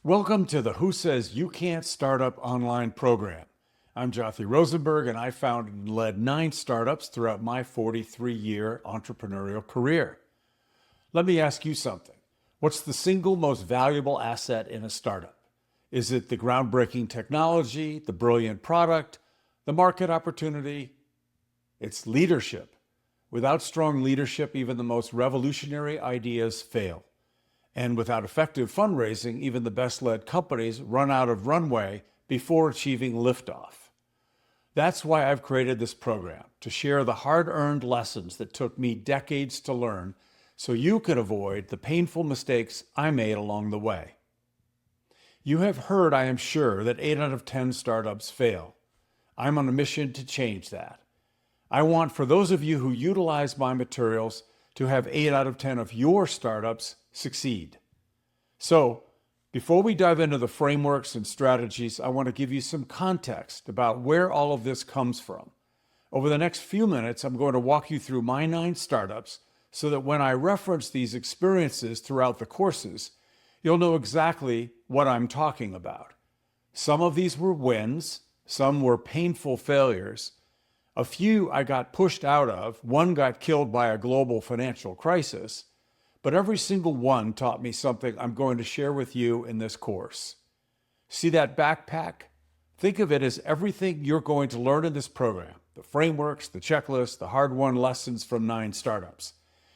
Welcome to the Who Says You Can't Startup online program. I'm Jothy Rosenberg, and I founded and led 9 startups throughout my 43-year entrepreneurial career. Let me ask you something. What's the single most valuable asset in a startup? Is it the groundbreaking technology, the brilliant product, the market opportunity? It's leadership. Without strong leadership, even the most revolutionary ideas fail. And without effective fundraising, even the best-led companies run out of runway before achieving liftoff. That's why I've created this program, to share the hard-earned lessons that took me decades to learn so you can avoid the painful mistakes I made along the way. You have heard, I am sure, that 8 out of 10 startups fail. I'm on a mission to change that. I want for those of you who utilize my materials to have 8 out of 10 of your startups succeed. So, before we dive into the frameworks and strategies, I want to give you some context about where all of this comes from. Over the next few minutes, I'm going to walk you through my 9 startups so that when I reference these experiences throughout the courses, you'll know exactly what I'm talking about. Some of these were wins, some were painful failures. A few I got pushed out of, one got killed by a global financial crisis, but every single one taught me something I'm going to share with you in this course. See that backpack? Think of it as everything you're going to learn in this program, the frameworks, the checklists, the hard-won lessons from 9 startups.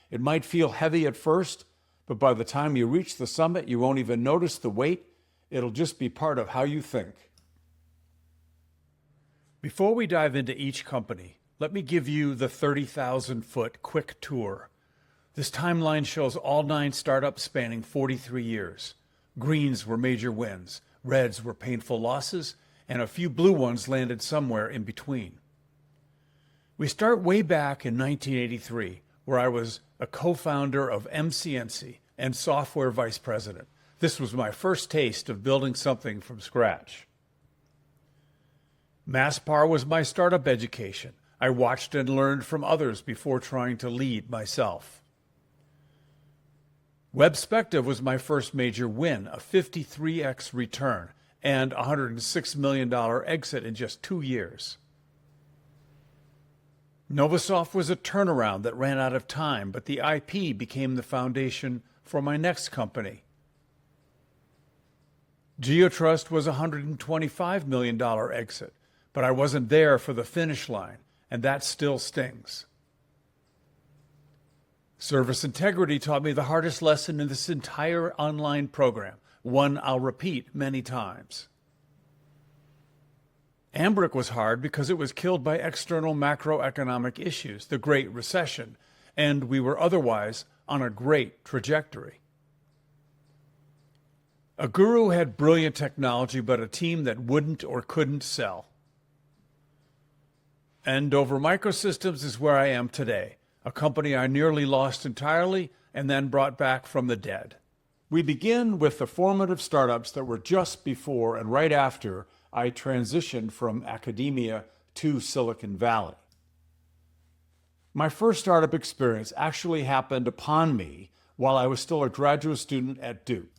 It might feel heavy at first, but by the time you reach the summit, you won't even notice the weight. It'll just be part of how you think. Before we dive into each company, let me give you the 30,000-foot quick tour. This timeline shows all 9 startups spanning 43 years. Greens were major wins, reds were painful losses, and a few blue ones landed somewhere in between. We start way back in 1983, where I was a co-founder of MCNC and software vice president. This was my first taste of building something from scratch. MassPar was my startup education. I watched and learned from others before trying to lead myself. WebSpective was my first major win, a 53x return, and a $106 million exit in just 2 years. Novasoft was a turnaround that ran out of time, but the IP became the foundation for my next company. GeoTrust was a $125 million exit, but I wasn't there for the finish line, and that still stings. Service integrity taught me the hardest lesson in this entire online program, one I'll repeat many times. Ambrick was hard because it was killed by external macroeconomic issues, the Great Recession, and we were otherwise on a great trajectory. Aguru had brilliant technology, but a team that wouldn't or couldn't sell. Andover Microsystems is where I am today, a company I nearly lost entirely and then brought back from the dead. We begin with the formative startups that were just before and right after I transitioned from academia to Silicon Valley. My first startup experience actually happened upon me while I was still a graduate student at Duke.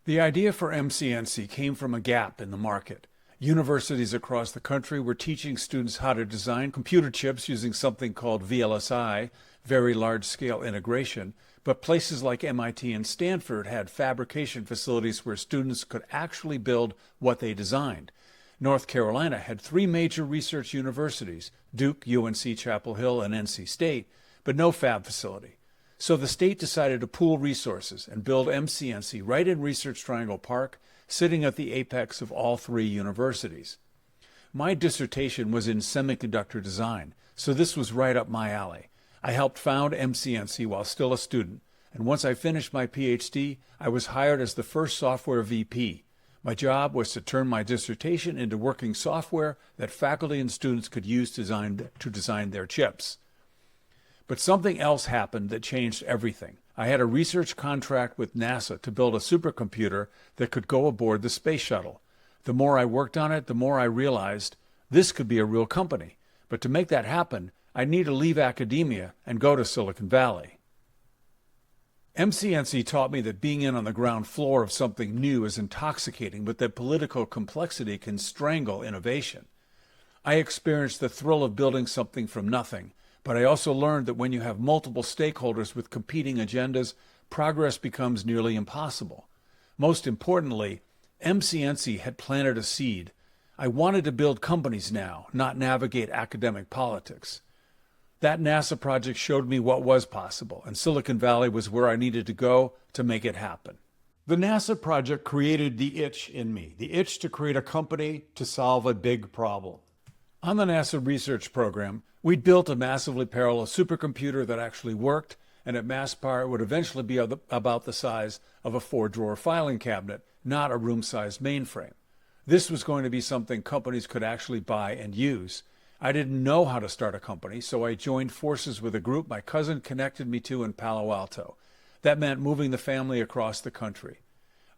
The idea for MCNC came from a gap in the market. Universities across the country were teaching students how to design computer chips using something called VLSI, very large-scale integration, but places like MIT and Stanford had fabrication facilities where students could actually build what they designed. North Carolina had 3 major research universities, Duke, UNC Chapel Hill, and NC State, but no fab facility. So the state decided to pool resources and build MCNC right in Research Triangle Park, sitting at the apex of all 3 universities. My dissertation was in semiconductor design, so this was right up my alley. I helped found MCNC while still a student, and once I finished my PhD, I was hired as the first software VP. My job was to turn my dissertation into working software that faculty and students could use to design their chips. But something else happened that changed everything. I had a research contract with NASA to build a supercomputer that could go aboard the space shuttle. The more I worked on it, the more I realized this could be a real company. But to make that happen, I'd need to leave academia and go to Silicon Valley. MCNC taught me that being in on the ground floor of something new is intoxicating, but that political complexity can strangle innovation. I experienced the thrill of building something from nothing, but I also learned that when you have multiple stakeholders with competing agendas, progress becomes nearly impossible. Most importantly, MCNC had planted a seed. I wanted to build companies now, not navigate academic politics. That NASA project showed me what was possible, and Silicon Valley was where I needed to go to make it happen. The NASA project created the itch in me, the itch to create a company to solve a big problem. On the NASA research program, we'd built a massively parallel supercomputer that actually worked, and at mass power it would eventually be about the size of a 4-drawer filing cabinet, not a room-sized mainframe. This was going to be something companies could actually buy and use. I didn't know how to start a company, so I joined forces with a group my cousin connected me to in Palo Alto. That meant moving the family across the country.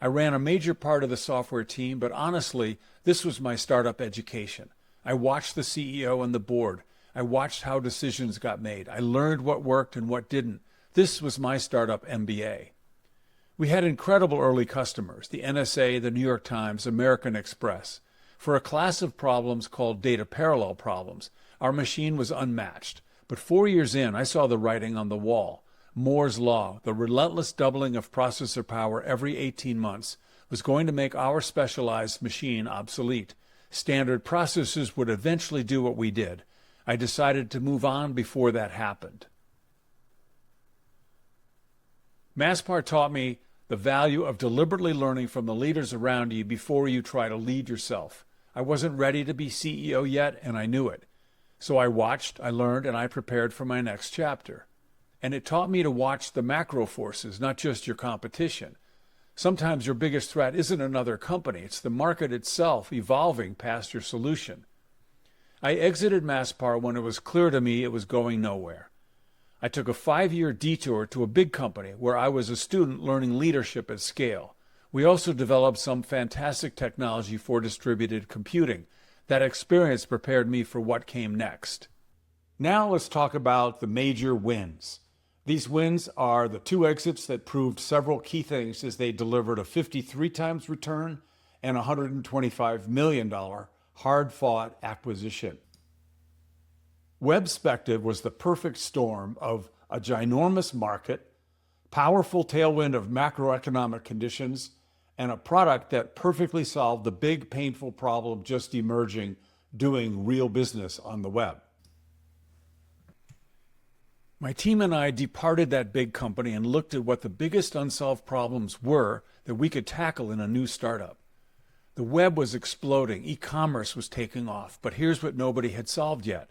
I ran a major part of the software team, but honestly, this was my startup education. I watched the CEO and the board. I watched how decisions got made. I learned what worked and what didn't. This was my startup MBA. We had incredible early customers, the NSA, the New York Times, American Express. For a class of problems called data parallel problems, our machine was unmatched. But 4 years in, I saw the writing on the wall. Moore's Law, the relentless doubling of processor power every 18 months, was going to make our specialized machine obsolete. Standard processors would eventually do what we did. I decided to move on before that happened. MassPar taught me the value of deliberately learning from the leaders around you before you try to lead yourself. I wasn't ready to be CEO yet, and I knew it. So I watched, I learned, and I prepared for my next chapter. And it taught me to watch the macro forces, not just your competition. Sometimes your biggest threat isn't another company, it's the market itself evolving past your solution. I exited MassPar when it was clear to me it was going nowhere. I took a 5-year detour to a big company where I was a student learning leadership at scale. We also developed some fantastic technology for distributed computing. That experience prepared me for what came next. Now let's talk about the major wins. These wins are the 2 exits that proved several key things as they delivered a 53 times return and a $125 million hard-fought acquisition. Webspective was the perfect storm of a ginormous market, powerful tailwind of macroeconomic conditions, and a product that perfectly solved the big, painful problem just emerging, doing real business on the web. My team and I departed that big company and looked at what the biggest unsolved problems were that we could tackle in a new startup. The web was exploding, e-commerce was taking off, but here's what nobody had solved yet.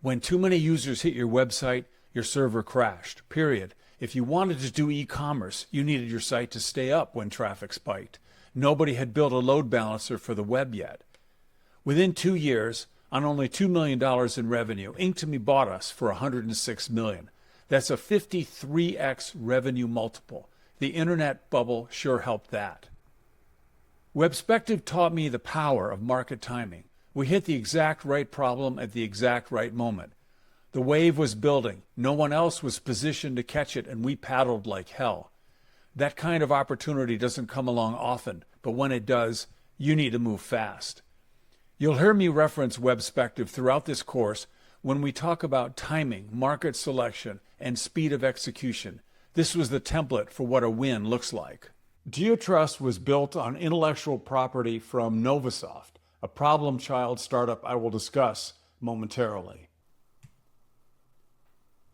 When too many users hit your website, your server crashed, period. If you wanted to do e-commerce, you needed your site to stay up when traffic spiked. Nobody had built a load balancer for the web yet. Within 2 years, on only $2 million in revenue, Inktomi bought us for $106 million. That's a 53x revenue multiple. The internet bubble sure helped that. Webspective taught me the power of market timing. We hit the exact right problem at the exact right moment. The wave was building. No one else was positioned to catch it, and we paddled like hell. That kind of opportunity doesn't come along often, but when it does, you need to move fast. You'll hear me reference Webspective throughout this course when we talk about timing, market selection, and speed of execution. This was the template for what a win looks like. GeoTrust was built on intellectual property from Novasoft, a problem child startup I will discuss momentarily.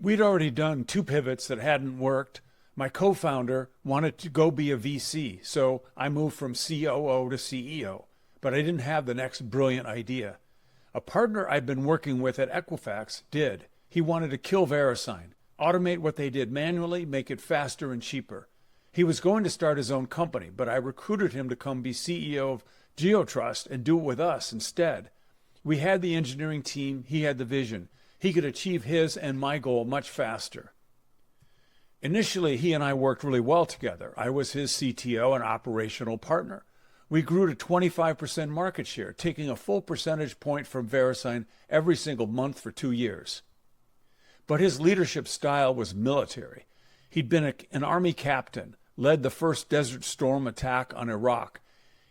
We'd already done 2 pivots that hadn't worked. My co-founder wanted to go be a VC, so I moved from COO to CEO, but I didn't have the next brilliant idea. A partner I'd been working with at Equifax did. He wanted to kill VeriSign, automate what they did manually, make it faster and cheaper. He was going to start his own company, but I recruited him to come be CEO of GeoTrust and do it with us instead. We had the engineering team, he had the vision. He could achieve his and my goal much faster. Initially, he and I worked really well together. I was his CTO and operational partner. We grew to 25% market share, taking a full percentage point from VeriSign every single month for 2 years. But his leadership style was military. He'd been an army captain, led the first Desert Storm attack on Iraq.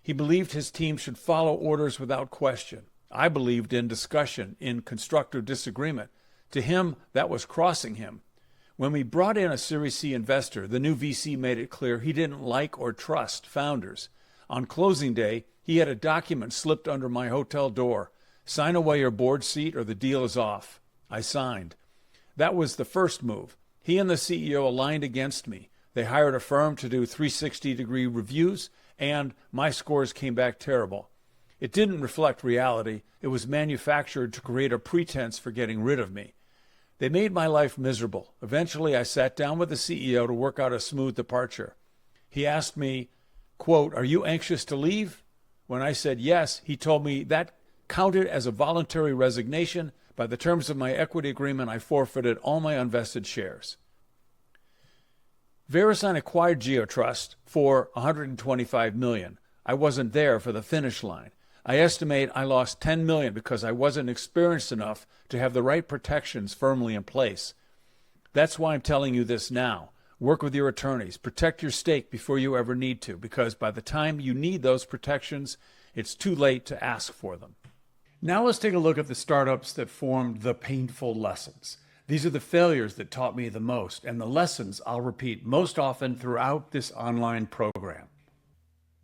He believed his team should follow orders without question. I believed in discussion, in constructive disagreement. To him, that was crossing him. When we brought in a Series C investor, the new VC made it clear he didn't like or trust founders. On closing day, he had a document slipped under my hotel door. Sign away your board seat or the deal is off. I signed. That was the first move. He and the CEO aligned against me. They hired a firm to do 360-degree reviews, and my scores came back terrible. It didn't reflect reality. It was manufactured to create a pretense for getting rid of me. They made my life miserable. Eventually, I sat down with the CEO to work out a smooth departure. He asked me, quote, "Are you anxious to leave?" When I said yes, he told me that counted as a voluntary resignation. By the terms of my equity agreement, I forfeited all my unvested shares. VeriSign acquired GeoTrust for $125 million. I wasn't there for the finish line. I estimate I lost $10 million because I wasn't experienced enough to have the right protections firmly in place. That's why I'm telling you this now. Work with your attorneys. Protect your stake before you ever need to, because by the time you need those protections, it's too late to ask for them. Now let's take a look at the startups that formed the painful lessons. These are the failures that taught me the most, and the lessons I'll repeat most often throughout this online program.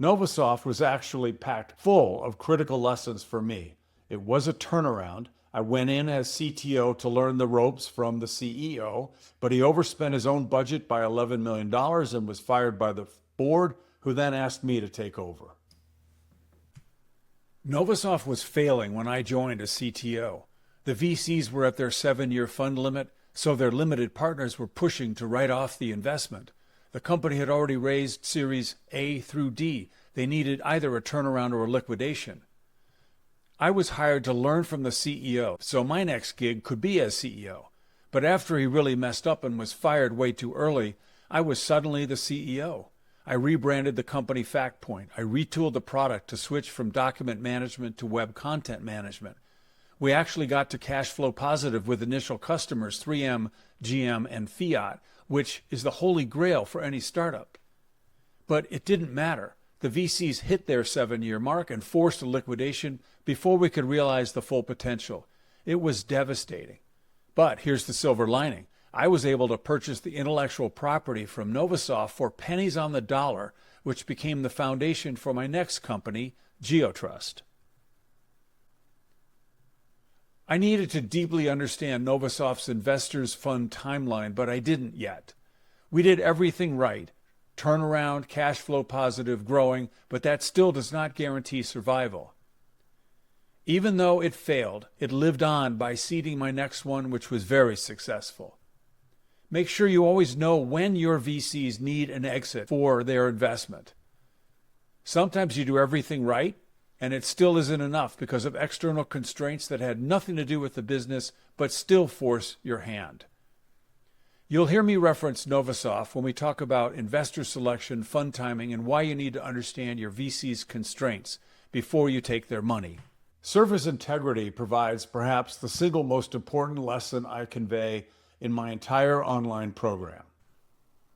Novasoft was actually packed full of critical lessons for me. It was a turnaround. I went in as CTO to learn the ropes from the CEO, but he overspent his own budget by $11 million and was fired by the board, who then asked me to take over. Novasoft was failing when I joined as CTO. The VCs were at their 7-year fund limit, so their limited partners were pushing to write off the investment. The company had already raised Series A through D. They needed either a turnaround or a liquidation. I was hired to learn from the CEO, so my next gig could be as CEO. But after he really messed up and was fired way too early, I was suddenly the CEO. I rebranded the company FactPoint. I retooled the product to switch from document management to web content management. We actually got to cash flow positive with initial customers, 3M, GM, and Fiat, which is the holy grail for any startup. But it didn't matter. The VCs hit their 7-year mark and forced a liquidation before we could realize the full potential. It was devastating. But here's the silver lining. I was able to purchase the intellectual property from Novasoft for pennies on the dollar, which became the foundation for my next company, GeoTrust. I needed to deeply understand Novasoft's investors fund timeline, but I didn't yet. We did everything right. Turnaround, cash flow positive, growing, but that still does not guarantee survival. Even though it failed, it lived on by seeding my next one, which was very successful. Make sure you always know when your VCs need an exit for their investment. Sometimes you do everything right, and it still isn't enough because of external constraints that had nothing to do with the business, but still force your hand. You'll hear me reference Novasoft when we talk about investor selection, fund timing, and why you need to understand your VC's constraints before you take their money. Service integrity provides perhaps the single most important lesson I convey in my entire online program.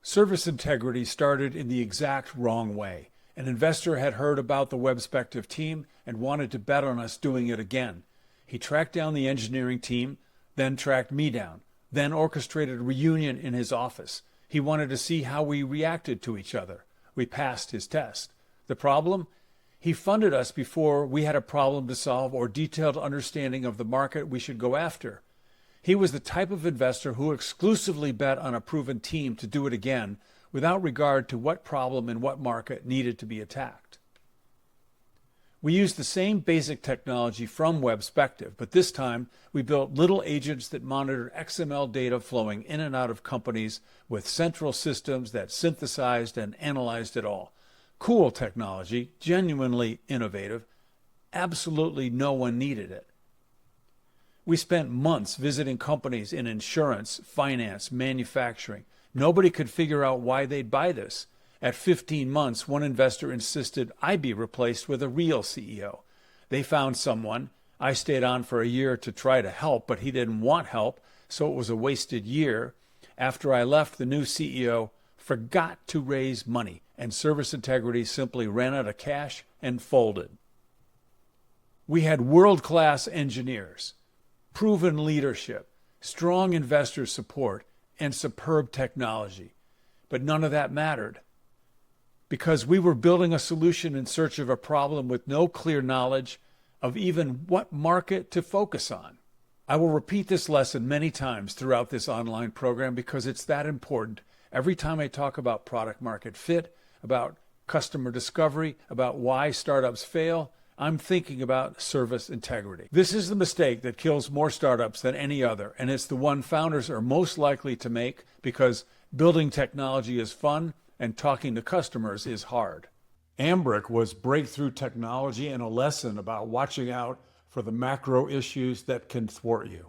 Service integrity started in the exact wrong way. An investor had heard about the WebSpective team and wanted to bet on us doing it again. He tracked down the engineering team, then tracked me down, then orchestrated a reunion in his office. He wanted to see how we reacted to each other. We passed his test. The problem? He funded us before we had a problem to solve or detailed understanding of the market we should go after. He was the type of investor who exclusively bet on a proven team to do it again without regard to what problem and what market needed to be attacked. We used the same basic technology from WebSpective, but this time we built little agents that monitored XML data flowing in and out of companies with central systems that synthesized and analyzed it all. Cool technology, genuinely innovative. Absolutely no one needed it. We spent months visiting companies in insurance, finance, manufacturing. Nobody could figure out why they'd buy this. At 15 months, one investor insisted I be replaced with a real CEO. They found someone. I stayed on for a year to try to help, but he didn't want help, so it was a wasted year. After I left, the new CEO forgot to raise money, and Service Integrity simply ran out of cash and folded. We had world-class engineers, proven leadership, strong investor support, and superb technology. But none of that mattered because we were building a solution in search of a problem with no clear knowledge of even what market to focus on. I will repeat this lesson many times throughout this online program because it's that important. Every time I talk about product market fit, about customer discovery, about why startups fail, I'm thinking about service integrity. This is the mistake that kills more startups than any other, and it's the one founders are most likely to make because building technology is fun and talking to customers is hard. Ambrick was breakthrough technology and a lesson about watching out for the macro issues that can thwart you.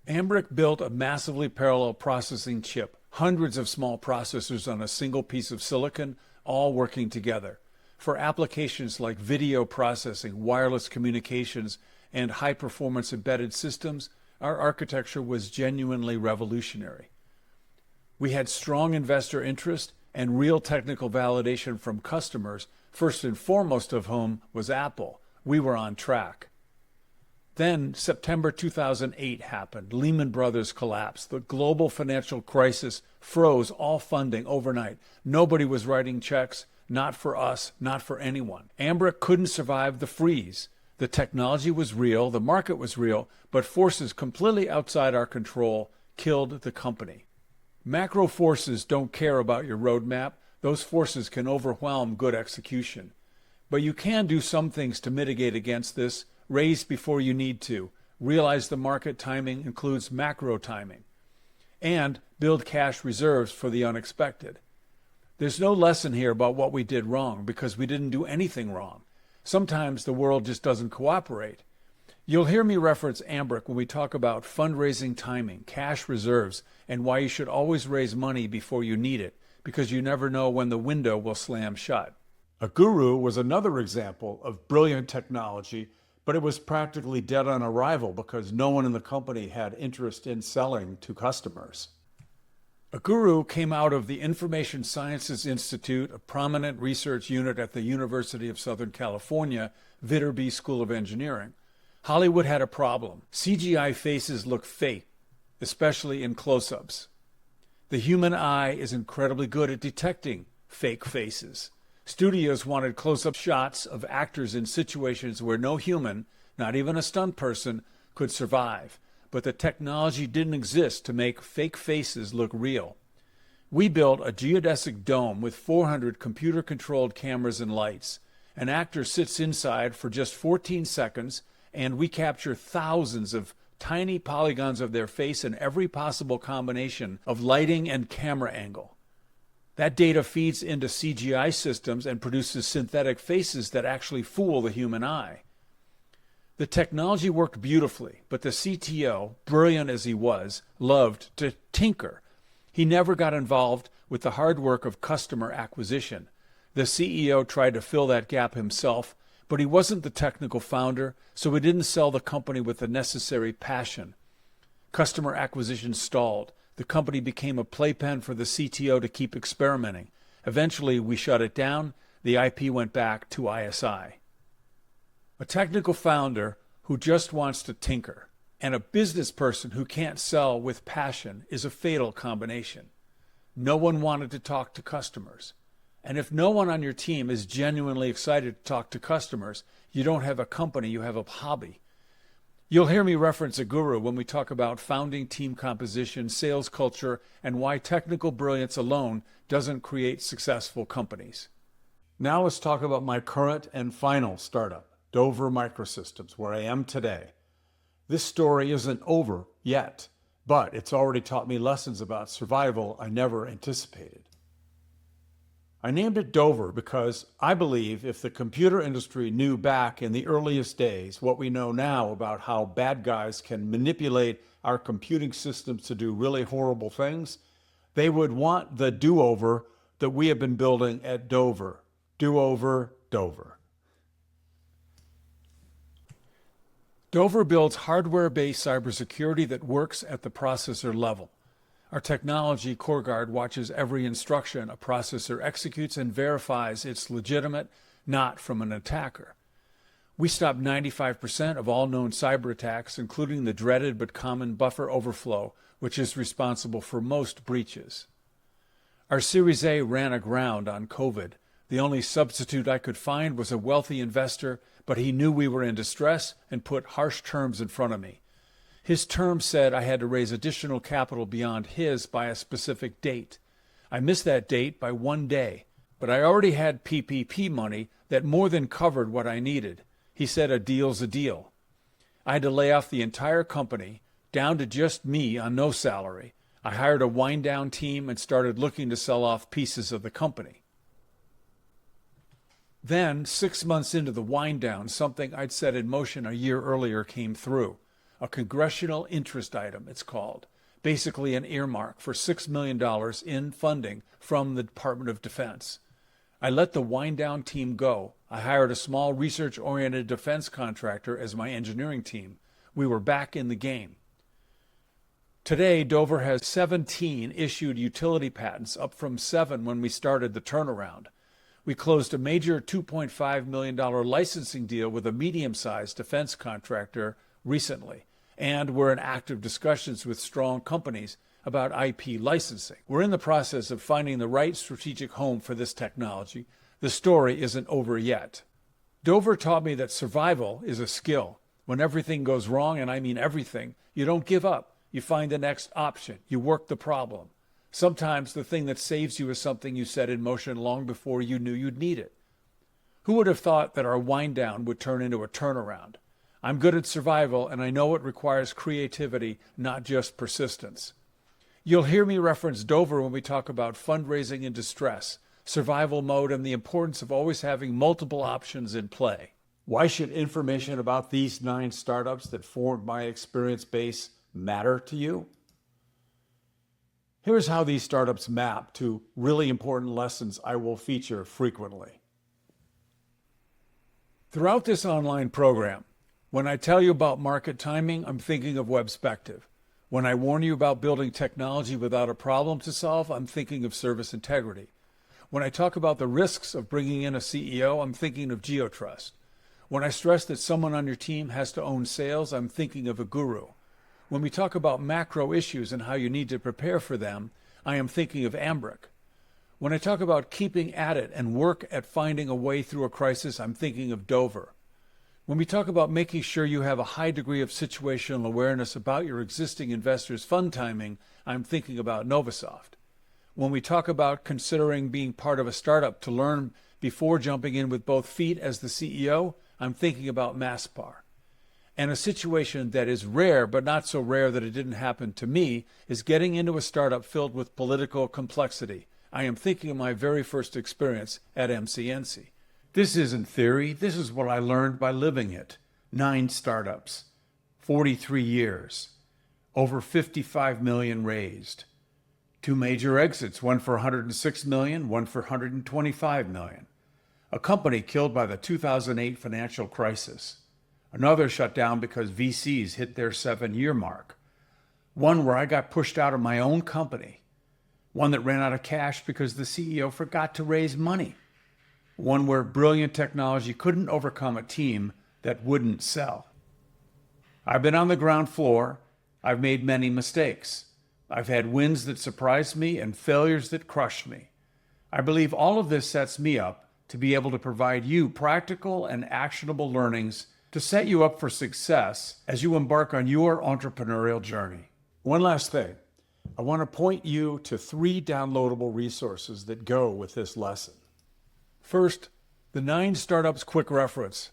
Ambrick built a massively parallel processing chip, hundreds of small processors on a single piece of silicon, all working together. For applications like video processing, wireless communications, and high-performance embedded systems, our architecture was genuinely revolutionary. We had strong investor interest and real technical validation from customers, first and foremost of whom was Apple. We were on track. Then September 2008 happened. Lehman Brothers collapsed. The global financial crisis froze all funding overnight. Nobody was writing checks. Not for us, not for anyone. Ambrick couldn't survive the freeze. The technology was real, the market was real, but forces completely outside our control killed the company. Macro forces don't care about your roadmap. Those forces can overwhelm good execution. But you can do some things to mitigate against this. Raise before you need to. Realize the market timing includes macro timing. And build cash reserves for the unexpected. There's no lesson here about what we did wrong because we didn't do anything wrong. Sometimes the world just doesn't cooperate. You'll hear me reference Ambrick when we talk about fundraising timing, cash reserves, and why you should always raise money before you need it, because you never know when the window will slam shut. A Guru was another example of brilliant technology, but it was practically dead on arrival because no one in the company had interest in selling to customers. A Guru came out of the Information Sciences Institute, a prominent research unit at the University of Southern California, Viterbi School of Engineering. Hollywood had a problem. CGI faces look fake, especially in close-ups. The human eye is incredibly good at detecting fake faces. Studios wanted close-up shots of actors in situations where no human, not even a stunt person, could survive. But the technology didn't exist to make fake faces look real. We built a geodesic dome with 400 computer-controlled cameras and lights. An actor sits inside for just 14 seconds, and we capture thousands of tiny polygons of their face in every possible combination of lighting and camera angle. That data feeds into CGI systems and produces synthetic faces that actually fool the human eye. The technology worked beautifully, but the CTO, brilliant as he was, loved to tinker. He never got involved with the hard work of customer acquisition. The CEO tried to fill that gap himself, but he wasn't the technical founder, so he didn't sell the company with the necessary passion. Customer acquisition stalled. The company became a playpen for the CTO to keep experimenting. Eventually, we shut it down. The IP went back to ISI. A technical founder who just wants to tinker and a business person who can't sell with passion is a fatal combination. No one wanted to talk to customers. And if no one on your team is genuinely excited to talk to customers, you don't have a company, you have a hobby. You'll hear me reference a Guru when we talk about founding team composition, sales culture, and why technical brilliance alone doesn't create successful companies. Now let's talk about my current and final startup, Dover Microsystems, where I am today. This story isn't over yet, but it's already taught me lessons about survival I never anticipated. I named it Dover because I believe if the computer industry knew back in the earliest days what we know now about how bad guys can manipulate our computing systems to do really horrible things, they would want the do-over that we have been building at Dover. Do-over, Dover. Dover builds hardware-based cybersecurity that works at the processor level. Our technology core guard watches every instruction a processor executes and verifies it's legitimate, not from an attacker. We stop 95% of all known cyber attacks, including the dreaded but common buffer overflow, which is responsible for most breaches. Our Series A ran aground on COVID. The only substitute I could find was a wealthy investor, but he knew we were in distress and put harsh terms in front of me. His terms said I had to raise additional capital beyond his by a specific date. I missed that date by 1 day, but I already had PPP money that more than covered what I needed. He said a deal's a deal. I had to lay off the entire company, down to just me on no salary. I hired a wind-down team and started looking to sell off pieces of the company. Then, 6 months into the wind-down, something I'd set in motion a year earlier came through. A congressional interest item, it's called. Basically an earmark for $6 million in funding from the Department of Defense. I let the wind-down team go. I hired a small research-oriented defense contractor as my engineering team. We were back in the game. Today, Dover has 17 issued utility patents, up from 7 when we started the turnaround. We closed a major $2.5 million licensing deal with a medium-sized defense contractor recently, and we're in active discussions with strong companies about IP licensing. We're in the process of finding the right strategic home for this technology. The story isn't over yet. Dover taught me that survival is a skill. When everything goes wrong, and I mean everything, you don't give up. You find the next option. You work the problem. Sometimes the thing that saves you is something you set in motion long before you knew you'd need it. Who would have thought that our wind down would turn into a turnaround? I'm good at survival, and I know it requires creativity, not just persistence. You'll hear me reference Dover when we talk about fundraising in distress, survival mode, and the importance of always having multiple options in play. Why should information about these 9 startups that formed my experience base matter to you? Here's how these startups map to really important lessons I will feature frequently. Throughout this online program, when I tell you about market timing, I'm thinking of Webspective. When I warn you about building technology without a problem to solve, I'm thinking of service integrity. When I talk about the risks of bringing in a CEO, I'm thinking of GeoTrust. When I stress that someone on your team has to own sales, I'm thinking of a guru. When we talk about macro issues and how you need to prepare for them, I am thinking of Ambrick. When I talk about keeping at it and work at finding a way through a crisis, I'm thinking of Dover. When we talk about making sure you have a high degree of situational awareness about your existing investors' fund timing, I'm thinking about Novasoft. When we talk about considering being part of a startup to learn before jumping in with both feet as the CEO, I'm thinking about Maspar. And a situation that is rare, but not so rare that it didn't happen to me, is getting into a startup filled with political complexity. I am thinking of my very first experience at MCNC. This isn't theory. This is what I learned by living it. 9 startups, 43 years, over 55 million raised. 2 major exits, one for 106 million, one for 125 million. A company killed by the 2008 financial crisis. Another shut down because VCs hit their 7-year mark. One where I got pushed out of my own company. One that ran out of cash because the CEO forgot to raise money. One where brilliant technology couldn't overcome a team that wouldn't sell. I've been on the ground floor. I've made many mistakes. I've had wins that surprised me and failures that crushed me. I believe all of this sets me up to be able to provide you practical and actionable learnings to set you up for success as you embark on your entrepreneurial journey. One last thing. I want to point you to 3 downloadable resources that go with this lesson. First, the 9 Startups Quick Reference,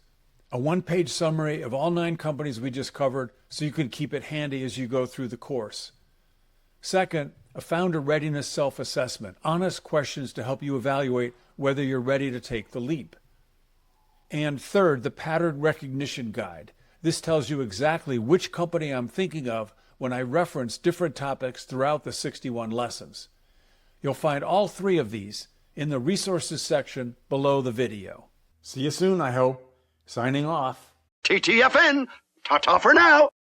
a 1-page summary of all 9 companies we just covered so you can keep it handy as you go through the course. Second, a founder readiness self-assessment, honest questions to help you evaluate whether you're ready to take the leap. And third, the pattern recognition guide. This tells you exactly which company I'm thinking of when I reference different topics throughout the 61 lessons. You'll find all 3 of these in the resources section below the video. See you soon, I hope. Signing off. TTFN. Ta-ta for now.